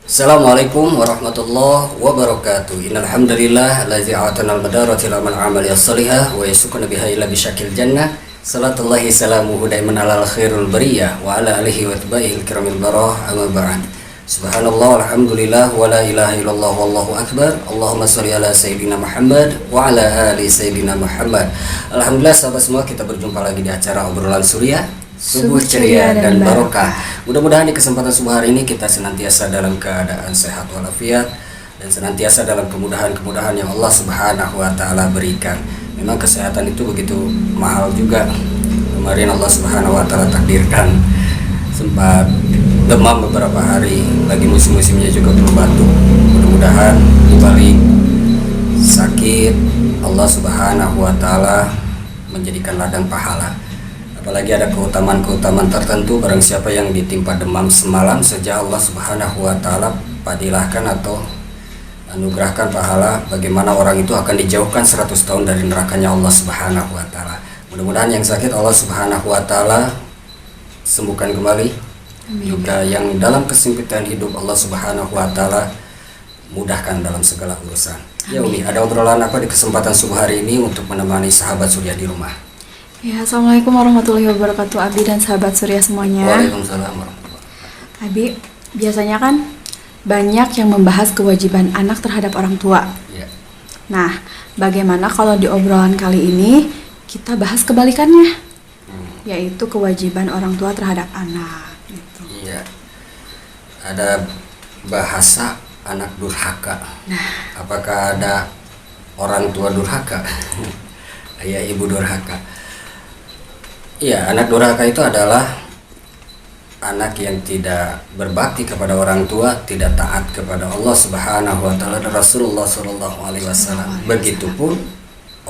Assalamualaikum warahmatullahi wabarakatuh. Innal hamdalillah allazi a'tana al-madarata ila man amali as-salihah wa yasukuna biha ila bisyakil jannah. Salatullahi salamuhu daiman alal khairul bariyah wa ala alihi wa tabi'il kiramil barah amma ba'd. Subhanallah walhamdulillah wa la ilaha illallah wallahu akbar. Allahumma shalli ala sayyidina Muhammad wa ala ali sayyidina Muhammad. Alhamdulillah sahabat semua, kita berjumpa lagi di acara obrolan Surya, subuh ceria dan barokah. Mudah-mudahan di kesempatan subuh hari ini kita senantiasa dalam keadaan sehat walafiat dan senantiasa dalam kemudahan-kemudahan yang Allah Subhanahu wa taala berikan. Memang kesehatan itu begitu mahal juga. Kemarin Allah Subhanahu wa taala takdirkan sempat demam beberapa hari, lagi musim-musimnya juga belum batuk. Mudah-mudahan di balik sakit Allah Subhanahu wa taala menjadikan ladang pahala. Apalagi ada keutamaan-keutamaan tertentu. Barang siapa yang ditimpa demam semalam saja, Allah Subhanahu wa taala padilahkan atau anugerahkan pahala bagaimana orang itu akan dijauhkan 100 tahun dari nerakanya Allah Subhanahu wa taala. Mudah-mudahan yang sakit Allah Subhanahu wa taala sembuhkan kembali. Amin. Juga yang dalam kesempitan hidup Allah Subhanahu wa taala mudahkan dalam segala urusan. Ya Umi, ada obrolan apa di kesempatan subuh hari ini untuk menemani sahabat Surya di rumah? Ya, Assalamualaikum warahmatullahi wabarakatuh, Abi dan sahabat Surya semuanya. Waalaikumsalam warahmatullahi wabarakatuh. Abi, biasanya kan banyak yang membahas kewajiban anak terhadap orang tua. Ya. Nah, bagaimana kalau di obrolan kali ini kita bahas kebalikannya, yaitu kewajiban orang tua terhadap anak. Gitu. Iya. Ada bahasa anak durhaka. Nah, apakah ada orang tua durhaka? Ayah ibu durhaka. Iya, anak durhaka itu adalah anak yang tidak berbakti kepada orang tua, tidak taat kepada Allah Subhanahu wa taala dan Rasulullah sallallahu alaihi wasallam. Begitupun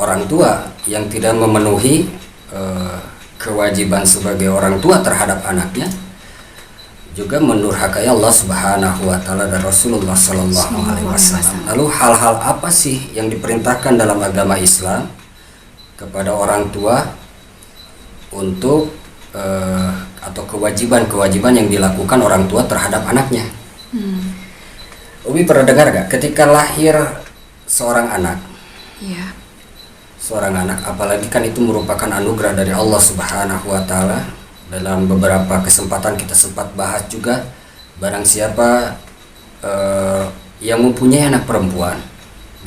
orang tua yang tidak memenuhi kewajiban sebagai orang tua terhadap anaknya juga mendurhakai Allah Subhanahu wa taala dan Rasulullah sallallahu alaihi wasallam. Lalu hal-hal apa sih yang diperintahkan dalam agama Islam kepada orang tua untuk atau kewajiban-kewajiban yang dilakukan orang tua terhadap anaknya? Umi pernah dengar gak ketika lahir seorang anak? iya. Seorang anak, apalagi kan itu merupakan anugerah dari Allah Subhanahu wa taala. Dalam beberapa kesempatan kita sempat bahas juga, barang siapa yang mempunyai anak perempuan,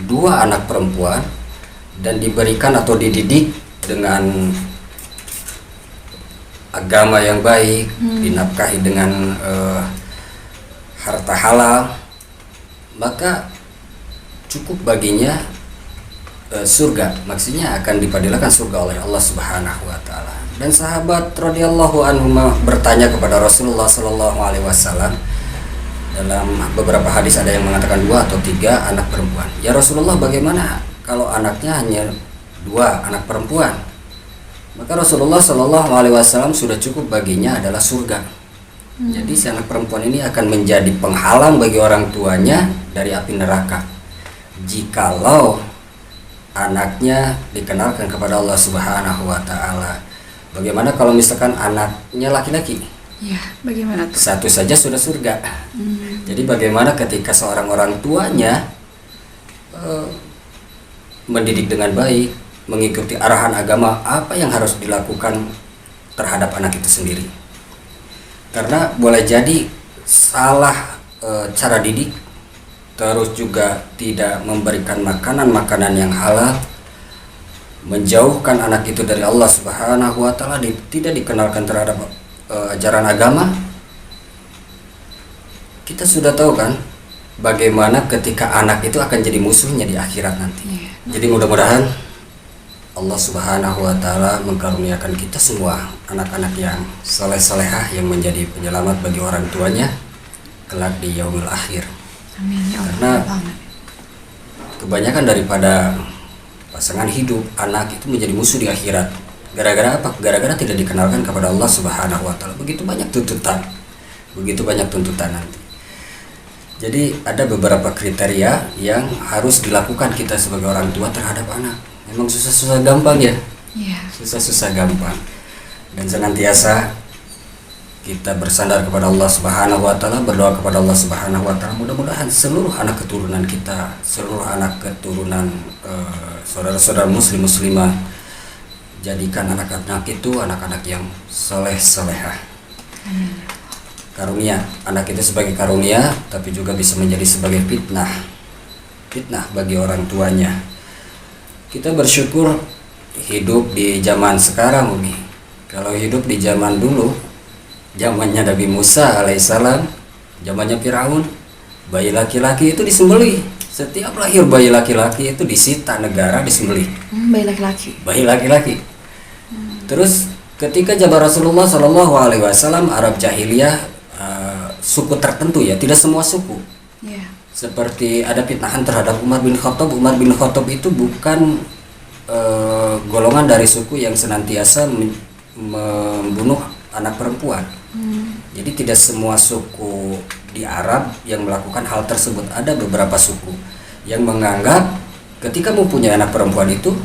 2 anak perempuan, dan diberikan atau dididik dengan agama yang baik, dinafkahi dengan harta halal, maka cukup baginya surga. Maksudnya akan dipadilahkan surga oleh Allah Subhanahu wa taala. Dan sahabat radhiyallahu anhum bertanya kepada Rasulullah sallallahu alaihi wasallam, dalam beberapa hadis ada yang mengatakan 2 atau 3 anak perempuan. Ya Rasulullah, bagaimana kalau anaknya hanya 2 anak perempuan? Maka Rasulullah sallallahu alaihi wasallam sudah cukup baginya adalah surga. Jadi si anak perempuan ini akan menjadi penghalang bagi orang tuanya dari api neraka, jikalau anaknya dikenalkan kepada Allah Subhanahu wa taala. Bagaimana kalau misalkan anaknya laki-laki? Ya, bagaimana tuh? Satu saja sudah surga. Jadi bagaimana ketika seorang orang tuanya mendidik dengan baik, mengikuti arahan agama, apa yang harus dilakukan terhadap anak itu sendiri? Karena boleh jadi salah cara didik, terus juga tidak memberikan makanan-makanan yang halal, menjauhkan anak itu dari Allah Subhanahu wa taala, tidak dikenalkan terhadap ajaran agama. Kita sudah tahu kan bagaimana ketika anak itu akan jadi musuhnya di akhirat nanti. Jadi mudah-mudahan Allah Subhanahu wa taala mengkaruniakan kita semua anak-anak yang saleh-salehah yang menjadi penyelamat bagi orang tuanya kelak di yaumil akhir. Amin ya Allah. Karena kebanyakan daripada pasangan hidup anak itu menjadi musuh di akhirat. Gara-gara apa? Gara-gara tidak dikenalkan kepada Allah Subhanahu wa taala. Begitu banyak tuntutan nanti. Jadi ada beberapa kriteria yang harus dilakukan kita sebagai orang tua terhadap anak. Memang susah-susah gampang ya. Iya. Susah-susah gampang. Dan senantiasa kita bersandar kepada Allah Subhanahu wa taala, berdoa kepada Allah Subhanahu wa taala, mudah-mudahan seluruh anak keturunan kita, seluruh anak keturunan saudara-saudara muslim muslimah, jadikan anak-anak itu anak-anak yang soleh solehah. Karunia, anak itu sebagai karunia, tapi juga bisa menjadi sebagai fitnah bagi orang tuanya. Kita bersyukur hidup di zaman sekarang, Umi. Kalau hidup di zaman dulu, zamannya Nabi Musa alaihissalam, zamannya Firaun, bayi laki-laki itu disembelih. Setiap lahir bayi laki-laki itu disita negara, disembelih. Bayi laki-laki. Terus ketika zaman Rasulullah Shallallahu Alaihi Wasallam, Arab jahiliyah, suku tertentu ya, tidak semua suku. Seperti ada fitnahan terhadap Umar bin Khattab. Umar bin Khattab itu bukan golongan dari suku yang senantiasa membunuh anak perempuan. Jadi tidak semua suku di Arab yang melakukan hal tersebut. Ada beberapa suku yang menganggap ketika mempunyai anak perempuan itu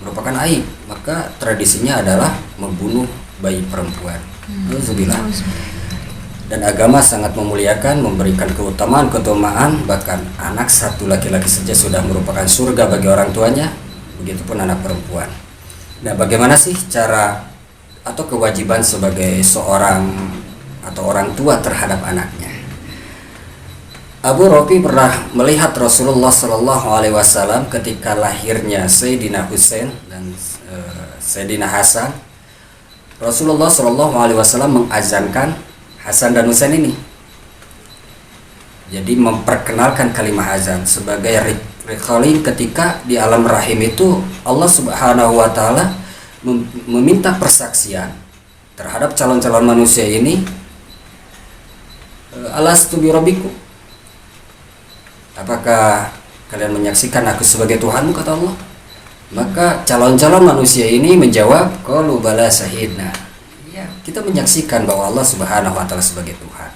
merupakan aib, maka tradisinya adalah membunuh bayi perempuan. Alhamdulillah. Dan agama sangat memuliakan, memberikan keutamaan, bahkan anak satu laki-laki saja sudah merupakan surga bagi orang tuanya, begitupun anak perempuan. Nah, bagaimana sih cara atau kewajiban sebagai seorang atau orang tua terhadap anaknya? Abu Rafi pernah melihat Rasulullah Shallallahu Alaihi Wasallam ketika lahirnya Sayyidina Husain dan Sayyidina Hasan. Rasulullah Shallallahu Alaihi Wasallam mengazankan Hasan dan Husain ini. Jadi memperkenalkan kalimat azan sebagai riqalin ketika di alam rahim itu Allah Subhanahu wa taala meminta persaksian terhadap calon-calon manusia ini. Alastu bi rabbikum, apakah kalian menyaksikan aku sebagai Tuhanmu, kata Allah. Maka calon-calon manusia ini menjawab, qalu bala syahidna, ya, kita menyaksikan bahwa Allah Subhanahu wa taala sebagai Tuhan.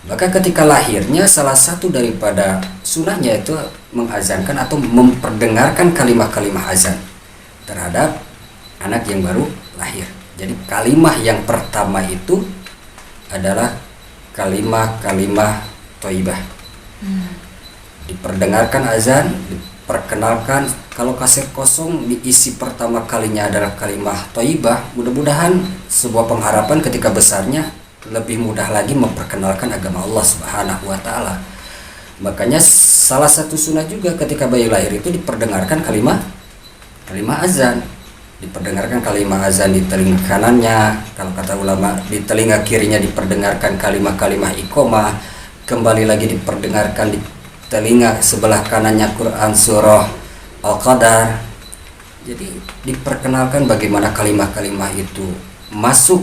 Maka ketika lahirnya, salah satu daripada sunahnya itu mengazankan atau memperdengarkan kalimat-kalimat azan terhadap anak yang baru lahir. Jadi kalimat yang pertama itu adalah kalimat thayyibah. Diperdengarkan azan, diperkenalkan. Kalau kaset kosong diisi pertama kalinya adalah kalimat thayyibah, mudah-mudahan sebuah pengharapan ketika besarnya lebih mudah lagi memperkenalkan agama Allah Subhanahu wa taala. Makanya salah satu sunnah juga ketika bayi lahir itu diperdengarkan kalimat azan. Diperdengarkan kalimat azan di telinga kanannya, kalau kata ulama di telinga kirinya diperdengarkan kalimat iqamah, kembali lagi diperdengarkan di telinga sebelah kanannya Quran surah Al-Qadar. Jadi diperkenalkan bagaimana kalimat-kalimat itu masuk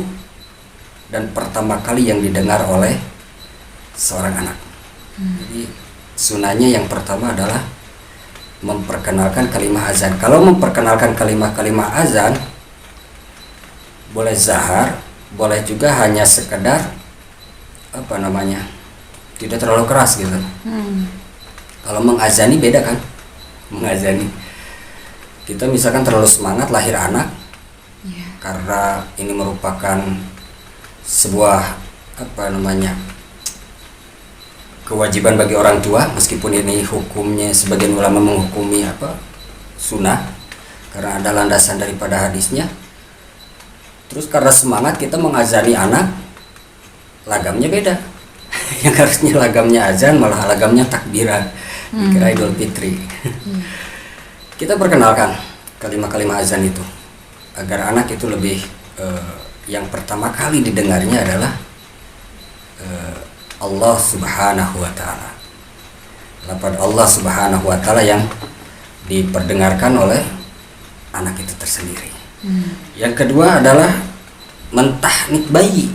dan pertama kali yang didengar oleh seorang anak. Jadi sunahnya yang pertama adalah memperkenalkan kalimat azan. Kalau memperkenalkan kalimat azan, boleh zahar, boleh juga hanya sekedar tidak terlalu keras gitu. Kalau mengazani beda kan? Mengazani, kita misalkan terlalu semangat lahir anak, karena ini merupakan sebuah kewajiban bagi orang tua, meskipun ini hukumnya sebagian ulama menghukumi sunnah karena ada landasan daripada hadisnya. Terus karena semangat kita mengazani anak, lagamnya beda. Yang harusnya lagamnya azan malah lagamnya takbiran, dikira Idul Fitri. Kita perkenalkan kalimat-kalimat azan itu agar anak itu lebih yang pertama kali didengarnya adalah Allah Subhanahu wa taala. Lafaz Allah Subhanahu wa taala yang diperdengarkan oleh anak itu tersendiri. Yang kedua adalah mentahnik bayi.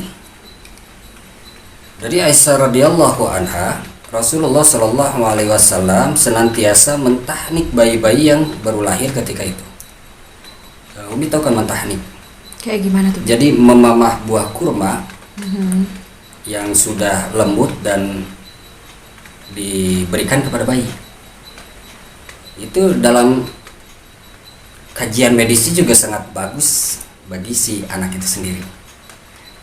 Dari Aisyah radhiyallahu anha, Rasulullah Shallallahu alaihi wasallam senantiasa mentahnik bayi-bayi yang baru lahir ketika itu. Umi tahu kan mentahnik? Kayak gimana tuh? Jadi memamah buah kurma yang sudah lembut dan diberikan kepada bayi. Itu dalam kajian medisnya juga sangat bagus bagi si anak itu sendiri.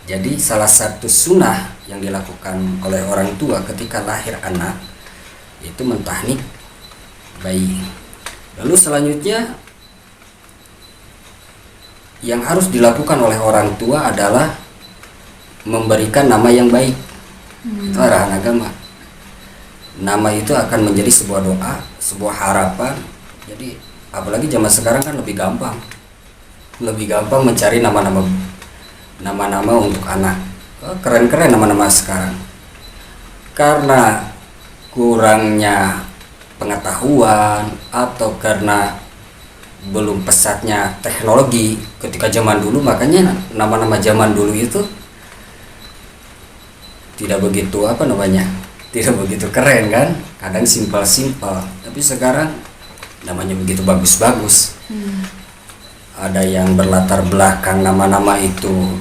Jadi salah satu sunnah yang dilakukan oleh orang tua ketika lahir anak itu mentahnik bayi. Lalu selanjutnya yang harus dilakukan oleh orang tua adalah memberikan nama yang baik. Itu arahan agama. Nama itu akan menjadi sebuah doa, sebuah harapan. Jadi apalagi zaman sekarang kan lebih gampang mencari nama-nama untuk anak. Keren-keren nama-nama sekarang. Karena kurangnya pengetahuan atau karena belum pesatnya teknologi ketika zaman dulu, makanya nama-nama zaman dulu itu tidak begitu tidak begitu keren kan, kadang simpel-simpel. Tapi sekarang namanya begitu bagus-bagus. Ada yang berlatar belakang nama-nama itu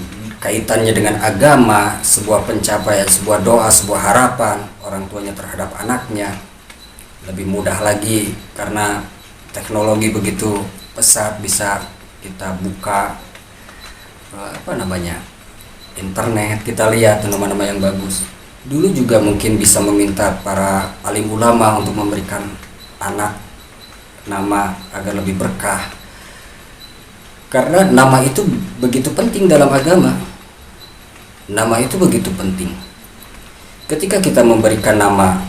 kaitannya dengan agama, sebuah pencapaian, sebuah doa, sebuah harapan orang tuanya terhadap anaknya. Lebih mudah lagi karena teknologi begitu pesat, bisa kita buka internet, kita lihat nama-nama yang bagus. Dulu juga mungkin bisa meminta para alim ulama untuk memberikan anak nama agar lebih berkah. Karena nama itu begitu penting dalam agama. Nama itu begitu penting. Ketika kita memberikan nama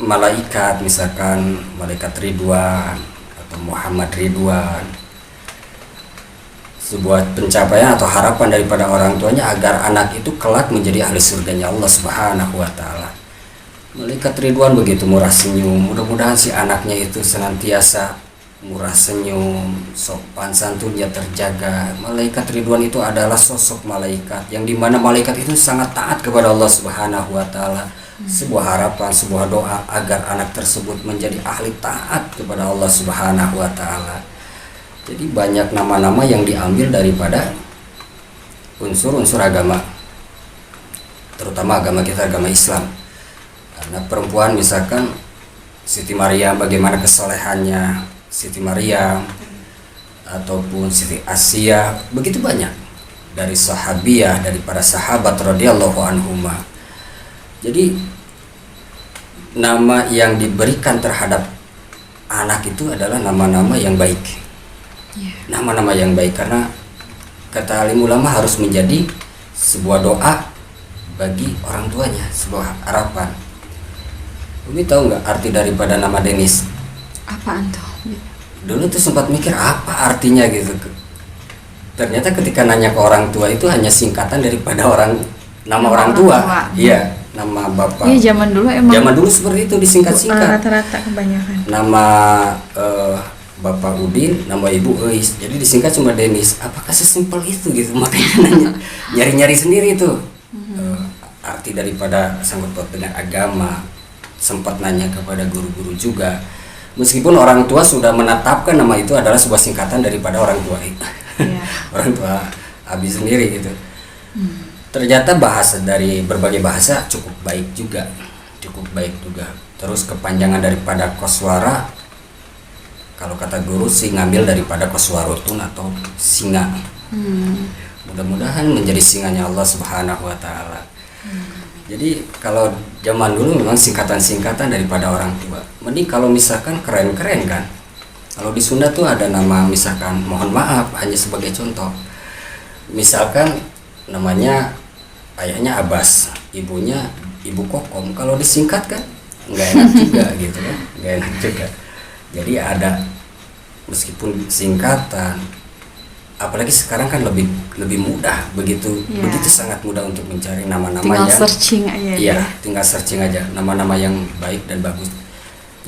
malaikat, misalkan malaikat Ridwan atau Muhammad Ridwan, sebuah pencapaian atau harapan daripada orang tuanya agar anak itu kelak menjadi ahli surganya Allah Subhanahu wa taala. Malaikat Ridwan begitu murah senyum. Mudah-mudahan si anaknya itu senantiasa murah senyum, sopan santunnya terjaga. Malaikat Ridwan itu adalah sosok malaikat yang dimana malaikat itu sangat taat kepada Allah Subhanahu wa taala. Sebuah harapan, sebuah doa agar anak tersebut menjadi ahli taat kepada Allah Subhanahu wa taala. Jadi banyak nama-nama yang diambil daripada unsur-unsur agama, terutama agama kita, agama Islam. Karena perempuan misalkan Siti Maryam, bagaimana kesolehannya Siti Maryam, ataupun Siti Asia, begitu banyak dari sahabiah, dari para sahabat radhiyallahu anhuma. Jadi nama yang diberikan terhadap anak itu adalah nama-nama yang baik. Nama-nama yang baik, karena kata alim ulama harus menjadi sebuah doa bagi orang tuanya, sebuah harapan. Umi tahu nggak arti daripada nama Denis? Apaan tuh? Dulu tuh sempat mikir apa artinya gitu. Ternyata ketika nanya ke orang tua itu hanya singkatan daripada nama orang tua. Iya, nama bapak. Iya, zaman dulu emang. Zaman dulu seperti itu, disingkat-singkat. Rata-rata kebanyakan. Nama Bapak Udin, nama Ibu Eis, jadi disingkat cuma Denis. Apakah sesimpel itu gitu? Makanya nanya, nyari-nyari sendiri itu arti daripada sangkut paut dengan agama. Sempat nanya kepada guru-guru juga, meskipun orang tua sudah menetapkan nama itu adalah sebuah singkatan daripada orang tua itu. Orang tua Abi sendiri gitu. Ternyata bahasa dari berbagai bahasa cukup baik juga. Terus kepanjangan daripada koswara, kalau kata guru sih ngambil daripada koswarotun atau singa. Mudah-mudahan menjadi singanya Allah Subhanahu wa taala. Jadi kalau zaman dulu memang singkatan-singkatan daripada orang tua. Mending kalau misalkan keren-keren kan. Kalau di Sunda tuh ada nama misalkan, mohon maaf hanya sebagai contoh. Misalkan namanya ayahnya Abbas, ibunya Ibu Kokom. Kalau disingkat kan nggak enak juga gitu kan, nggak enak juga. Jadi ada, meskipun singkatan, apalagi sekarang kan lebih mudah, begitu sangat mudah untuk mencari nama-nama tinggal yang searching aja. Iya, tinggal searching aja nama-nama yang baik dan bagus.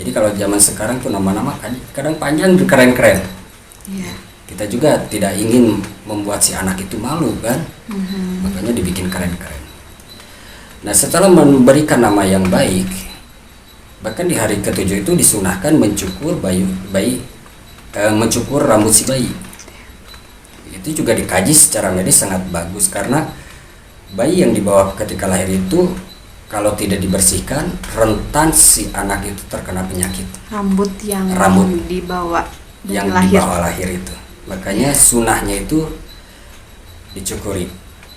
Jadi kalau zaman sekarang tuh nama-nama kadang panjang dan keren-keren. Kita juga tidak ingin membuat si anak itu malu kan, makanya dibikin keren-keren. Nah, setelah memberikan nama yang baik, bahkan di hari ke-7 itu disunahkan mencukur mencukur rambut si bayi. Itu juga dikaji secara medis sangat bagus, karena bayi yang dibawa ketika lahir itu kalau tidak dibersihkan rentan si anak itu terkena penyakit. Rambut dibawa lahir itu. Makanya sunahnya itu dicukuri.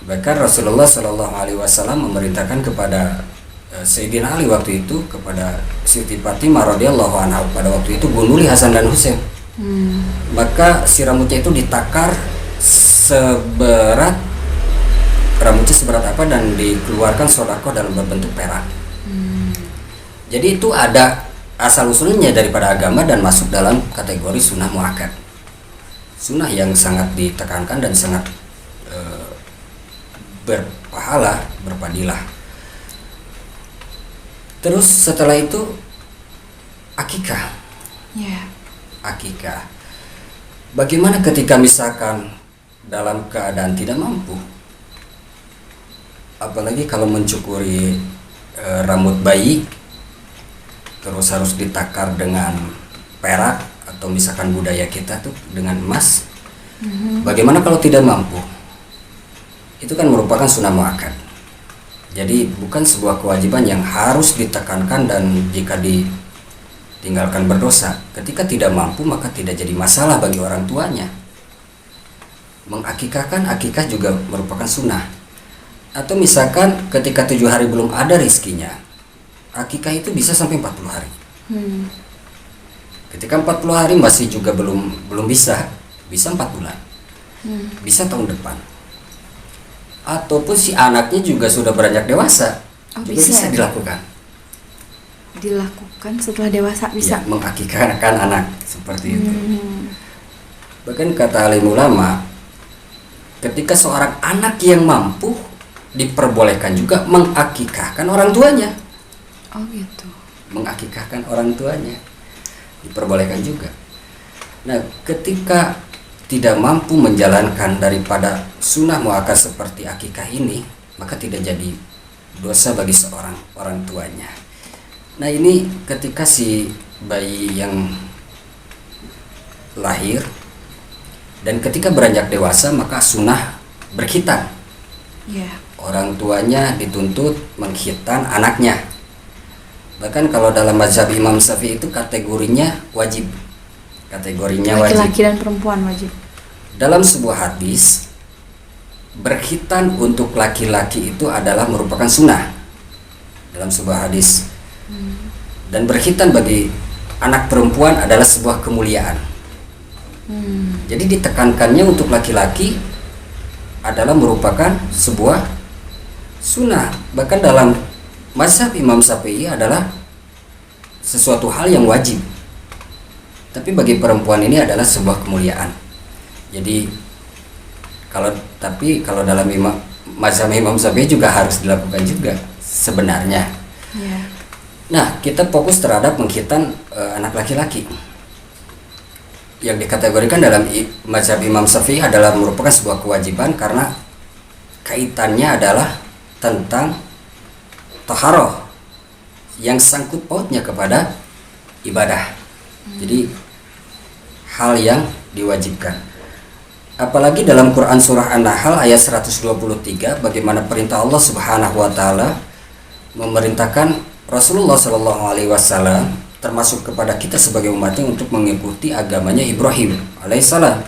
Bahkan Rasulullah Shallallahu Alaihi Wasallam memerintahkan kepada Sayyidina Ali waktu itu, kepada Siti Fatimah radhiyallahu anha pada waktu itu, bunuhlah Hasan dan Husain. Maka si rambutnya itu ditakar seberat, rambutnya seberat apa, dan dikeluarkan sedekah dalam berbentuk perak. Jadi itu ada asal usulnya daripada agama dan masuk dalam kategori sunnah muakkad, sunnah yang sangat ditekankan dan sangat berpahala, berfadilah. Terus setelah itu akikah. Akikah. Bagaimana ketika misalkan dalam keadaan tidak mampu, apalagi kalau mencukuri rambut bayi, terus harus ditakar dengan perak, atau misalkan budaya kita tuh dengan emas. Bagaimana kalau tidak mampu? Itu kan merupakan sunnah muakkad. Jadi bukan sebuah kewajiban yang harus ditekankan dan jika ditinggalkan berdosa. Ketika tidak mampu maka tidak jadi masalah bagi orang tuanya. Mengakikahkan, akikah juga merupakan sunnah. Atau misalkan ketika 7 hari belum ada rezekinya, akikah itu bisa sampai 40 hari. Ketika 40 hari masih juga belum bisa 4 bulan. Bisa tahun depan. Ataupun si anaknya juga sudah beranjak dewasa, juga bisa dilakukan. Dilakukan setelah dewasa bisa. Ya, mengakikahkan anak seperti itu. Bahkan kata alim ulama, ketika seorang anak yang mampu diperbolehkan juga mengakikahkan orang tuanya. Oh gitu. Mengakikahkan orang tuanya diperbolehkan juga. Nah, ketika tidak mampu menjalankan daripada sunnah muakkad seperti akikah ini, maka tidak jadi dosa bagi seorang orang tuanya. Nah, ini ketika si bayi yang lahir dan ketika beranjak dewasa maka sunnah berkhitan. Orang tuanya dituntut mengkhitan anaknya. Bahkan kalau dalam mazhab Imam Syafi'i itu kategorinya wajib. Kategorinya wajib. Laki-laki dan perempuan wajib. Dalam sebuah hadis, berkhitan untuk laki-laki itu adalah merupakan sunnah dalam sebuah hadis. Dan berkhitan bagi anak perempuan adalah sebuah kemuliaan. Jadi ditekankannya untuk laki-laki adalah merupakan sebuah sunnah. Bahkan dalam mazhab Imam Syafi'i adalah sesuatu hal yang wajib. Tapi bagi perempuan ini adalah sebuah kemuliaan. Jadi kalau dalam mazhab Imam Syafi'i juga harus dilakukan juga sebenarnya. Nah, kita fokus terhadap mengkhitan anak laki-laki. Yang dikategorikan dalam mazhab Imam Syafi'i adalah merupakan sebuah kewajiban karena kaitannya adalah tentang taharah yang sangkut pautnya kepada ibadah. Jadi hal yang diwajibkan. Apalagi dalam Quran surah An-Nahl ayat 123, bagaimana perintah Allah Subhanahu wa taala memerintahkan Rasulullah Shallallahu alaihi wasallam termasuk kepada kita sebagai umatnya untuk mengikuti agamanya Ibrahim alaihissalam.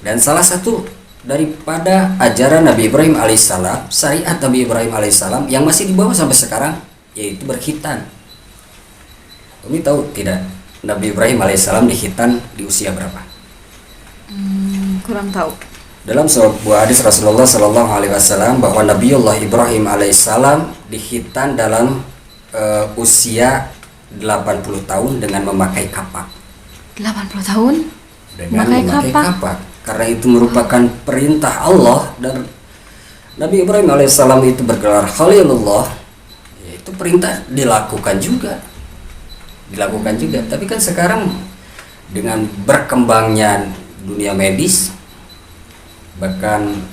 Dan salah satu daripada ajaran Nabi Ibrahim alaihissalam, syariat Nabi Ibrahim alaihissalam yang masih dibawa sampai sekarang, yaitu berkhitan. Umi tahu tidak Nabi Ibrahim alaihissalam dikhitan di usia berapa? Kurang tahu. Dalam sebuah hadis Rasulullah Shallallahu Alaihi Wasallam bahwa Nabiullah Ibrahim alaihissalam dikhitan dalam usia 80 tahun dengan memakai kapak. 80 tahun? Dengan memakai kapak. Karena itu merupakan perintah Allah dan Nabi Ibrahim alaihissalam itu bergelar Khalilullah. Itu perintah dilakukan juga. Tapi kan sekarang dengan berkembangnya dunia medis, bahkan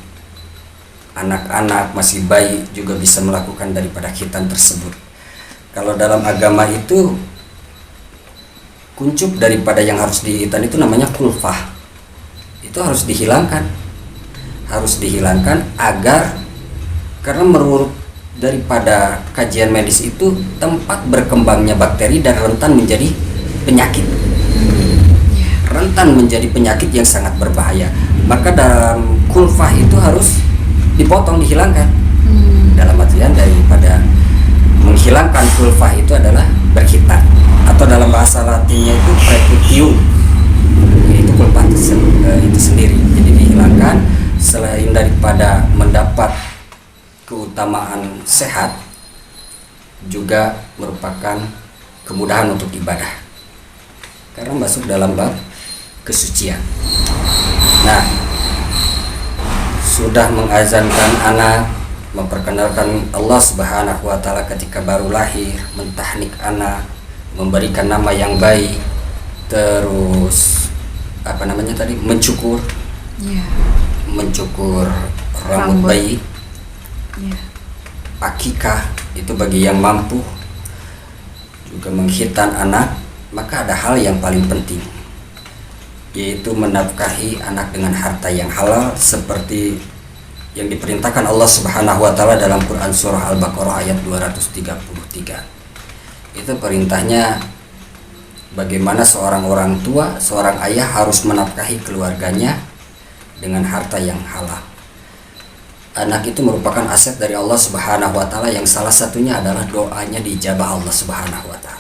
anak-anak masih bayi juga bisa melakukan daripada khitan tersebut. Kalau dalam agama itu kuncup daripada yang harus dikhitan itu namanya kulfah. Itu harus dihilangkan agar, karena menurut daripada kajian medis itu tempat berkembangnya bakteri dan rentan menjadi penyakit. Rentan menjadi penyakit yang sangat berbahaya. Maka dalam kulfah itu harus dipotong, dihilangkan. Dalam artian daripada menghilangkan kulfah itu adalah berkhitan, atau dalam bahasa Latinnya itu preputium, yaitu kulfah itu sendiri. Jadi dihilangkan. Selain daripada mendapat keutamaan sehat, juga merupakan kemudahan untuk ibadah karena masuk dalam bab kesucian. Nah, sudah mengazankan anak, memperkenalkan Allah Subhanahu wa taala ketika baru lahir, mentahnik anak, memberikan nama yang baik, terus mencukur, mencukur rambut bayi, akikah itu bagi yang mampu, juga menghitan anak. Maka ada hal yang paling penting, yaitu menafkahi anak dengan harta yang halal seperti yang diperintahkan Allah Subhanahu wa taala dalam Quran surah Al-Baqarah ayat 233. Itu perintahnya bagaimana seorang orang tua, seorang ayah harus menafkahi keluarganya dengan harta yang halal. Anak itu merupakan aset dari Allah Subhanahu wa taala yang salah satunya adalah doanya diijabah Allah Subhanahu wa taala.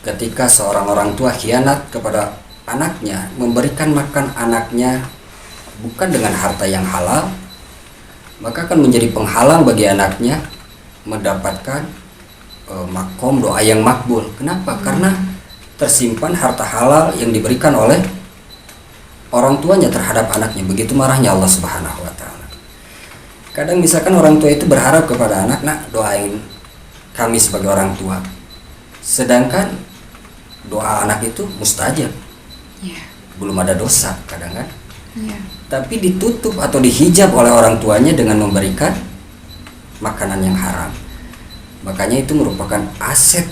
Ketika seorang orang tua khianat kepada anaknya, memberikan makan anaknya bukan dengan harta yang halal, maka akan menjadi penghalang bagi anaknya mendapatkan makom doa yang makbul. Kenapa? Karena tersimpan harta halal yang diberikan oleh orang tuanya terhadap anaknya. Begitu marahnya Allah Subhanahu wa taala. Kadang misalkan orang tua itu berharap kepada anak, "Nak, doain kami sebagai orang tua." Sedangkan doa anak itu mustajab. Belum ada dosa kadang kan. Tapi ditutup atau dihijab oleh orang tuanya dengan memberikan makanan yang haram. Makanya itu merupakan aset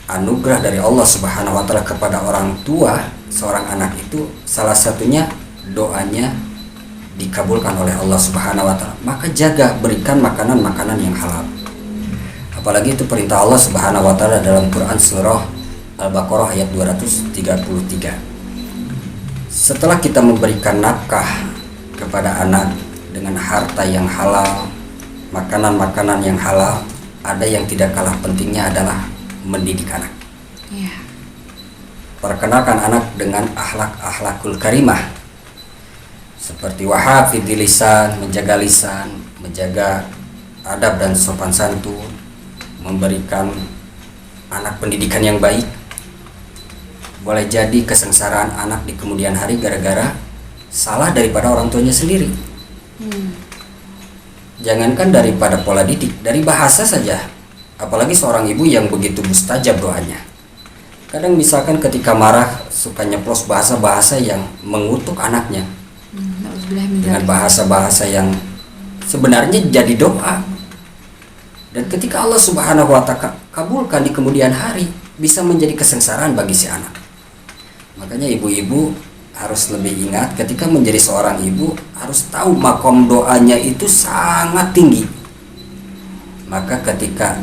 anugerah dari Allah Subhanahu wa taala kepada orang tua seorang anak itu, salah satunya doanya dikabulkan oleh Allah Subhanahu wa taala. Maka jaga, berikan makanan-makanan yang halal. Apalagi itu perintah Allah Subhanahu wa taala dalam Quran surah Al-Baqarah ayat 233. Setelah kita memberikan nafkah kepada anak dengan harta yang halal, makanan-makanan yang halal, ada yang tidak kalah pentingnya adalah mendidik anak. Perkenalkan anak dengan akhlakul karimah, seperti wahafidil lisan, menjaga lisan, menjaga adab dan sopan santun, memberikan anak pendidikan yang baik. Boleh jadi kesengsaraan anak di kemudian hari gara-gara salah daripada orang tuanya sendiri. Jangankan daripada pola didik, dari bahasa saja. Apalagi seorang ibu yang begitu mustajab doanya. Kadang misalkan ketika marah suka nyeplos bahasa-bahasa yang mengutuk anaknya, dengan bahasa-bahasa yang sebenarnya jadi doa. Dan ketika Allah Subhanahu wa ta'ala kabulkan di kemudian hari, bisa menjadi kesengsaraan bagi si anak. Makanya ibu-ibu harus lebih ingat ketika menjadi seorang ibu, harus tahu makom doanya itu sangat tinggi. Maka ketika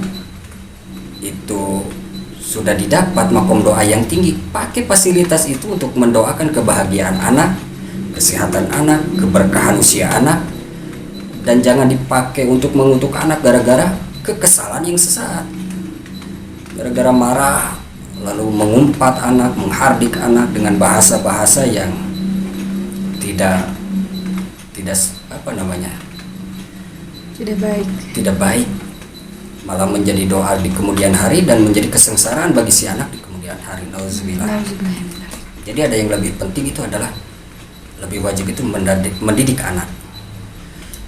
itu sudah didapat makom doa yang tinggi, pakai fasilitas itu untuk mendoakan kebahagiaan anak, kesehatan anak, keberkahan usia anak. Dan jangan dipakai untuk mengutuk anak gara-gara kekesalan yang sesaat, gara-gara marah lalu mengumpat anak, menghardik anak dengan bahasa-bahasa yang tidak tidak baik, malah menjadi doa di kemudian hari dan menjadi kesengsaraan bagi si anak di kemudian hari. Nauzubillah. Jadi ada yang lebih penting, itu adalah lebih wajib itu mendidik anak.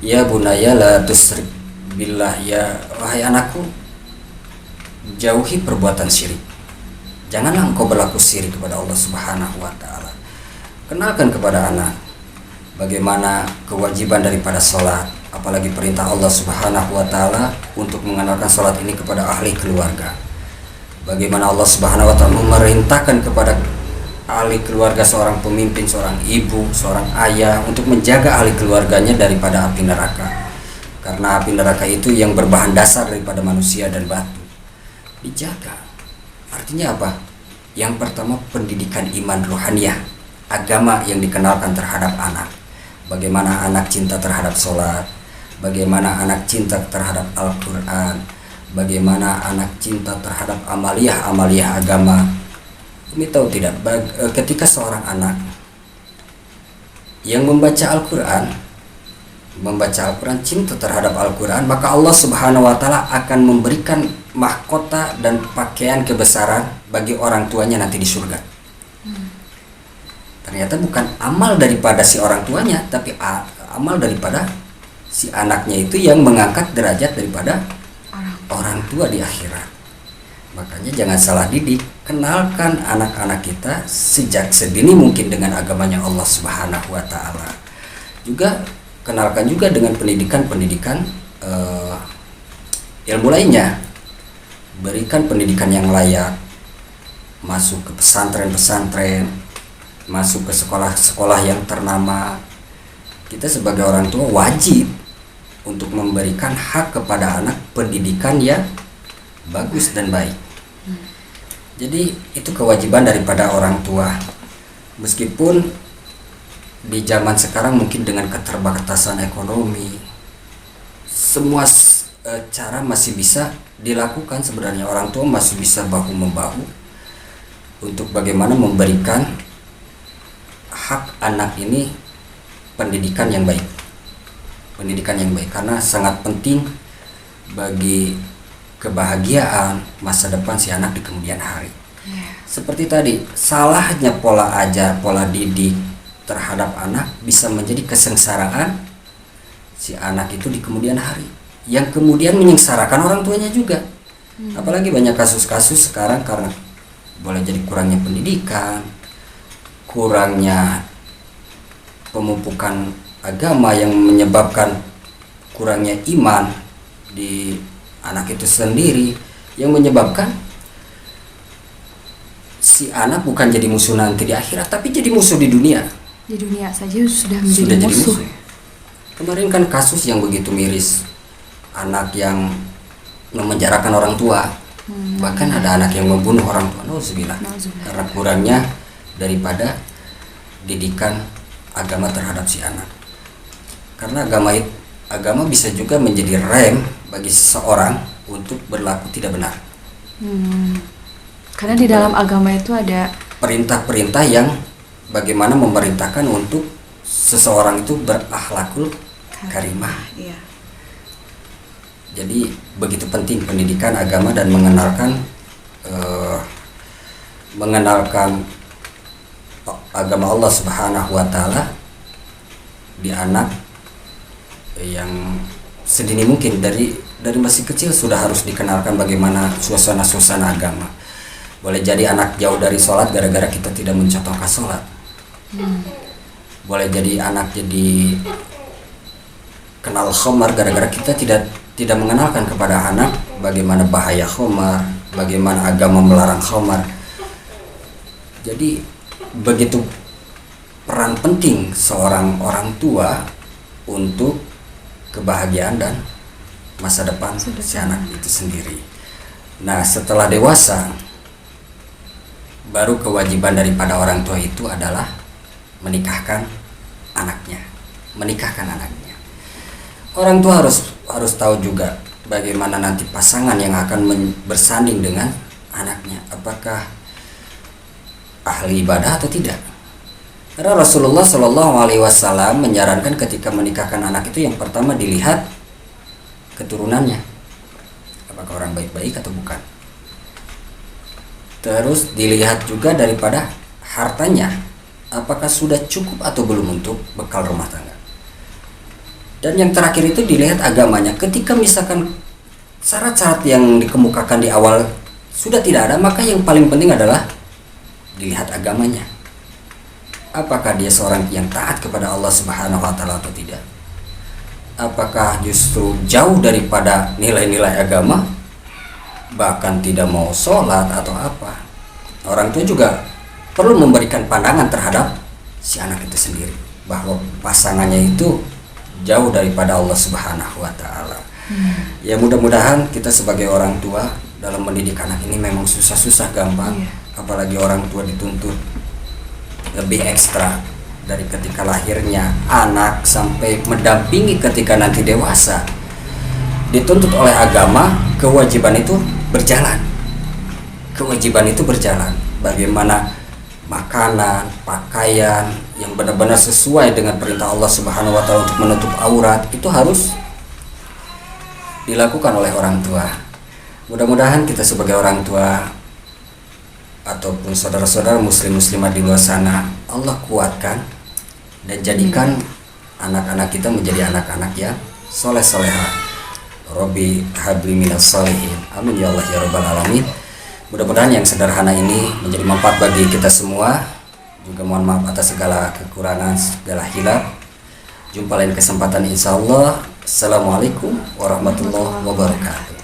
Ya bunaya la tusyrik billah, ya wahai anakku, jauhi perbuatan syirik. Janganlah engkau berlaku syirik kepada Allah Subhanahu wa taala. Kenalkan kepada anak bagaimana kewajiban daripada sholat, apalagi perintah Allah Subhanahu wa taala untuk mengenalkan sholat ini kepada ahli keluarga. Bagaimana Allah Subhanahu wa taala memerintahkan kepada ahli keluarga, seorang pemimpin, seorang ibu, seorang ayah, untuk menjaga ahli keluarganya daripada api neraka. Karena api neraka itu yang berbahan dasar daripada manusia dan batu. Dijaga. Artinya apa? Yang pertama, pendidikan iman rohaniyah, agama yang dikenalkan terhadap anak. bagaimana anak cinta terhadap sholat, bagaimana anak cinta terhadap Al-Quran, bagaimana anak cinta terhadap amaliyah agama. Ini tahu tidak, ketika seorang anak yang membaca Al-Quran, cinta terhadap Al-Quran, maka Allah Subhanahu wa Ta'ala akan memberikan mahkota dan pakaian kebesaran bagi orang tuanya nanti di surga. Ternyata bukan amal daripada si orang tuanya, tapi amal daripada si anaknya itu yang mengangkat derajat daripada orang tua di akhirat. Makanya jangan salah didik, kenalkan anak-anak kita sejak sedini mungkin dengan agamanya Allah Subhanahu wa Ta'ala. Juga kenalkan juga dengan pendidikan ilmu lainnya. Berikan pendidikan yang layak, masuk ke pesantren, masuk ke sekolah-sekolah yang ternama. Kita sebagai orang tua wajib untuk memberikan hak kepada anak pendidikan yang bagus dan baik. Jadi itu kewajiban daripada orang tua. Meskipun di zaman sekarang mungkin dengan keterbatasan ekonomi, semua cara masih bisa dilakukan sebenarnya. Orang tua masih bisa bahu-membahu untuk bagaimana memberikan hak anak ini pendidikan yang baik. Karena sangat penting bagi kebahagiaan masa depan si anak di kemudian hari. Seperti tadi, salahnya pola ajar, pola didik terhadap anak bisa menjadi kesengsaraan si anak itu di kemudian hari, yang kemudian menyengsarakan orang tuanya juga. Apalagi banyak kasus-kasus sekarang karena boleh jadi kurangnya pendidikan, kurangnya pemupukan agama yang menyebabkan kurangnya iman di anak itu sendiri, yang menyebabkan si anak bukan jadi musuh nanti di akhirat, tapi jadi musuh di dunia. Di dunia saja sudah menjadi musuh. Kemarin kan kasus yang begitu miris, anak yang memenjarakan orang tua, bahkan ada anak yang membunuh orang tua. Nauzubillah. Karena kurangnya daripada didikan agama terhadap si anak. Karena agama bisa juga menjadi rem bagi seseorang untuk berlaku tidak benar. Karena di dalam agama itu ada perintah-perintah yang bagaimana memerintahkan untuk seseorang itu berakhlakul karimah. Iya. Jadi begitu penting pendidikan agama dan mengenalkan agama Allah Subhanahu wa Ta'ala di anak yang sedini mungkin. Dari masih kecil sudah harus dikenalkan bagaimana suasana agama. Boleh jadi anak jauh dari sholat gara-gara kita tidak mencontohkan sholat. Boleh jadi anak jadi kenal khamar gara-gara kita tidak mengenalkan kepada anak bagaimana bahaya khamar, bagaimana agama melarang khamar. Jadi begitu peran penting seorang orang tua untuk kebahagiaan dan masa depan si anak itu sendiri. Nah, setelah dewasa, baru kewajiban daripada orang tua itu adalah menikahkan anaknya. Orang tua harus tahu juga bagaimana nanti pasangan yang akan bersanding dengan anaknya, apakah ahli ibadah atau tidak. Karena Rasulullah SAW menyarankan ketika menikahkan anak itu yang pertama dilihat keturunannya, apakah orang baik-baik atau bukan. Terus dilihat juga daripada hartanya, apakah sudah cukup atau belum untuk bekal rumah tangga. Dan yang terakhir itu dilihat agamanya. Ketika misalkan syarat-syarat yang dikemukakan di awal sudah tidak ada, maka yang paling penting adalah dilihat agamanya. Apakah dia seorang yang taat kepada Allah Subhanahu wa Ta'ala atau tidak? Apakah justru jauh daripada nilai-nilai agama, bahkan tidak mau sholat atau apa? Orang tua juga perlu memberikan pandangan terhadap si anak itu sendiri, bahwa pasangannya itu jauh daripada Allah Subhanahu wa Ta'ala. Ya, mudah-mudahan kita sebagai orang tua dalam mendidik anak ini memang susah-susah gampang. Apalagi orang tua dituntut lebih ekstra dari ketika lahirnya anak sampai mendampingi ketika nanti dewasa, dituntut oleh agama, kewajiban itu berjalan. Kewajiban itu berjalan. Bagaimana makanan, pakaian yang benar-benar sesuai dengan perintah Allah Subhanahu wa taala untuk menutup aurat itu harus dilakukan oleh orang tua. Mudah-mudahan kita sebagai orang tua ataupun saudara-saudara muslim muslimat di luar sana, Allah kuatkan dan jadikan anak-anak kita menjadi anak-anak yang soleh soleha. Robbi habli minas solihin. Amin ya Allah ya rabbal alamin. Mudah-mudahan yang sederhana ini menjadi manfaat bagi kita semua. Juga mohon maaf atas segala kekurangan, segala hilaf. Jumpa lain kesempatan insya Allah. Assalamualaikum warahmatullahi wabarakatuh.